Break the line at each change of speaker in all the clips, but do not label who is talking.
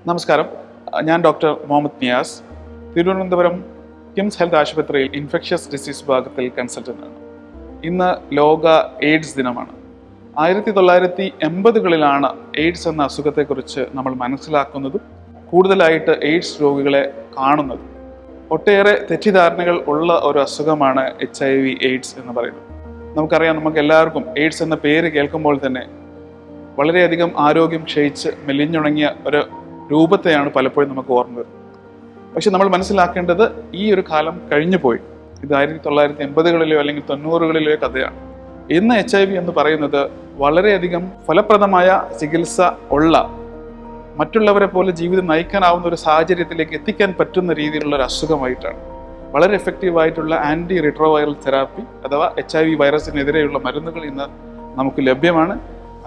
നമസ്കാരം, ഞാൻ doctor Muhammad Niyas, Thiruvananthapuram KIMS health ആശുപത്രിയിൽ ഇൻഫെക്ഷ്യസ് ഡിസീസ് വിഭാഗത്തിൽ കൺസൾട്ടൻ്റാണ്. ഇന്ന് ലോക എയ്ഡ്സ് ദിനമാണ്. 1980കളിലാണ് എയ്ഡ്സ് എന്ന അസുഖത്തെക്കുറിച്ച് നമ്മൾ മനസ്സിലാക്കുന്നതും കൂടുതലായിട്ട് എയ്ഡ്സ് രോഗികളെ കാണുന്നതും. ഒട്ടേറെ തെറ്റിദ്ധാരണകൾ ഉള്ള ഒരു അസുഖമാണ് HIV എയ്ഡ്സ് എന്ന് പറയുന്നത്. നമുക്കറിയാം, നമുക്ക് എല്ലാവർക്കും എയ്ഡ്സ് എന്ന പേര് കേൾക്കുമ്പോൾ തന്നെ വളരെയധികം ആരോഗ്യം ക്ഷയിച്ച് മെലിഞ്ഞുണങ്ങിയ ഒരു രൂപത്തെയാണ് പലപ്പോഴും നമുക്ക് ഓർമ്മ വരുന്നത്. പക്ഷെ നമ്മൾ മനസ്സിലാക്കേണ്ടത്, ഈ ഒരു കാലം കഴിഞ്ഞു പോയി. ഇത് 1980കളിലെയോ അല്ലെങ്കിൽ 90കളിലെയോ കഥയാണ്. ഇന്ന് HIV എന്ന് പറയുന്നത് വളരെയധികം ഫലപ്രദമായ ചികിത്സ ഉള്ള, മറ്റുള്ളവരെ പോലെ ജീവിതം നയിക്കാനാവുന്ന ഒരു സാഹചര്യത്തിലേക്ക് എത്തിക്കാൻ പറ്റുന്ന രീതിയിലുള്ള ഒരു അസുഖമായിട്ടാണ്. വളരെ എഫക്റ്റീവായിട്ടുള്ള ആൻറ്റി റിട്രോവൈറൽ തെറാപ്പി അഥവാ HIV വൈറസിനെതിരെയുള്ള മരുന്നുകൾ ഇന്ന് നമുക്ക് ലഭ്യമാണ്.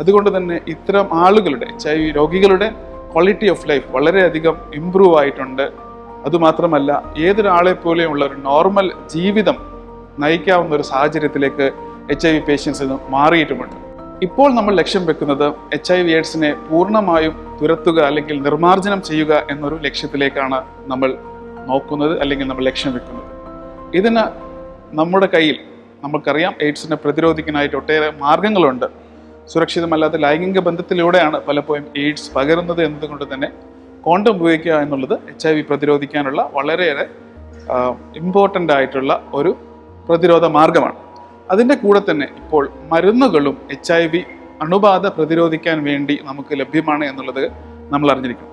അതുകൊണ്ട് തന്നെ ഇത്തരം ആളുകളുടെ, HIV രോഗികളുടെ ക്വാളിറ്റി ഓഫ് ലൈഫ് വളരെയധികം ഇംപ്രൂവ് ആയിട്ടുണ്ട്. അതുമാത്രമല്ല, ഏതൊരാളെ പോലെയുള്ള ഒരു നോർമൽ ജീവിതം നയിക്കാവുന്ന ഒരു സാഹചര്യത്തിലേക്ക് HIV പേഷ്യൻസ് മാറിയിട്ടുമുണ്ട്. ഇപ്പോൾ നമ്മൾ ലക്ഷ്യം വെക്കുന്നത് HIV എയ്ഡ്സിനെ പൂർണ്ണമായും തുരത്തുക അല്ലെങ്കിൽ നിർമ്മാർജ്ജനം ചെയ്യുക എന്നൊരു ലക്ഷ്യത്തിലേക്കാണ് നമ്മൾ നോക്കുന്നത്, അല്ലെങ്കിൽ നമ്മൾ ലക്ഷ്യം വെക്കുന്നത്. ഇതിന് നമ്മുടെ കയ്യിൽ, നമുക്കറിയാം, എയ്ഡ്സിനെ പ്രതിരോധിക്കാനായിട്ട് ഒട്ടേറെ മാർഗങ്ങളുണ്ട്. സുരക്ഷിതമല്ലാത്ത ലൈംഗിക ബന്ധത്തിലൂടെയാണ് പലപ്പോഴും എയ്ഡ്സ് പകരുന്നത് എന്നതുകൊണ്ട് തന്നെ കോണ്ടം ഉപയോഗിക്കുക എന്നുള്ളത് HIV പ്രതിരോധിക്കാനുള്ള വളരെയേറെ ഇമ്പോർട്ടൻ്റ് ആയിട്ടുള്ള ഒരു പ്രതിരോധ മാർഗമാണ്. അതിൻ്റെ കൂടെ തന്നെ ഇപ്പോൾ മരുന്നുകളും HIV അണുബാധ പ്രതിരോധിക്കാൻ വേണ്ടി നമുക്ക് ലഭ്യമാണ് എന്നുള്ളത് നമ്മൾ അറിഞ്ഞിരിക്കണം.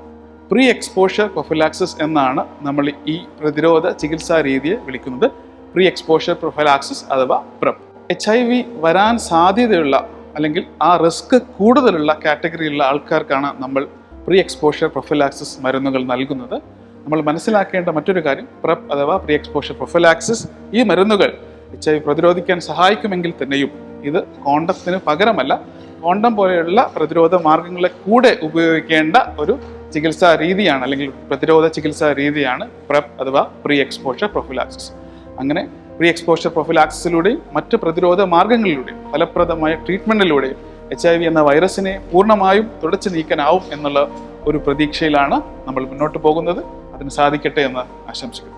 പ്രീ എക്സ്പോഷർ പ്രൊഫിലാക്സിസ് എന്നാണ് നമ്മൾ ഈ പ്രതിരോധ ചികിത്സാ രീതിയെ വിളിക്കുന്നത്. പ്രീ എക്സ്പോഷർ പ്രൊഫിലാക്സിസ് അഥവാ PrEP. HIV വരാൻ സാധ്യതയുള്ള അല്ലെങ്കിൽ ആ റിസ്ക് കൂടുതലുള്ള കാറ്റഗറിയിലുള്ള ആൾക്കാർക്കാണ് നമ്മൾ പ്രീ എക്സ്പോഷർ പ്രൊഫിലാക്സിസ് മരുന്നുകൾ നൽകുന്നത്. നമ്മൾ മനസ്സിലാക്കേണ്ട മറ്റൊരു കാര്യം, PrEP അഥവാ പ്രീ എക്സ്പോഷർ പ്രൊഫിലാക്സിസ്, ഈ മരുന്നുകൾ HIV പ്രതിരോധിക്കാൻ സഹായിക്കുമെങ്കിൽ തന്നെയും ഇത് കോണ്ടത്തിന് പകരമല്ല. കോണ്ടം പോലെയുള്ള പ്രതിരോധ മാർഗങ്ങളെ കൂടെ ഉപയോഗിക്കേണ്ട ഒരു ചികിത്സാ രീതിയാണ്, അല്ലെങ്കിൽ പ്രതിരോധ ചികിത്സാ രീതിയാണ് PrEP അഥവാ പ്രീ എക്സ്പോഷർ പ്രൊഫിലാക്സിസ്. അങ്ങനെ പ്രീ എക്സ്പോഷർ പ്രൊഫിലാക്സിസിലൂടെയും മറ്റ് പ്രതിരോധ മാർഗങ്ങളിലൂടെയും ഫലപ്രദമായ ട്രീറ്റ്മെൻറ്റിലൂടെയും HIV എന്ന വൈറസിനെ പൂർണ്ണമായും തുടച്ചു നീക്കാനാവും എന്നുള്ള ഒരു പ്രതീക്ഷയിലാണ് നമ്മൾ മുന്നോട്ട് പോകുന്നത്. അതിന് സാധിക്കട്ടെ എന്ന് ആശംസിക്കുന്നു.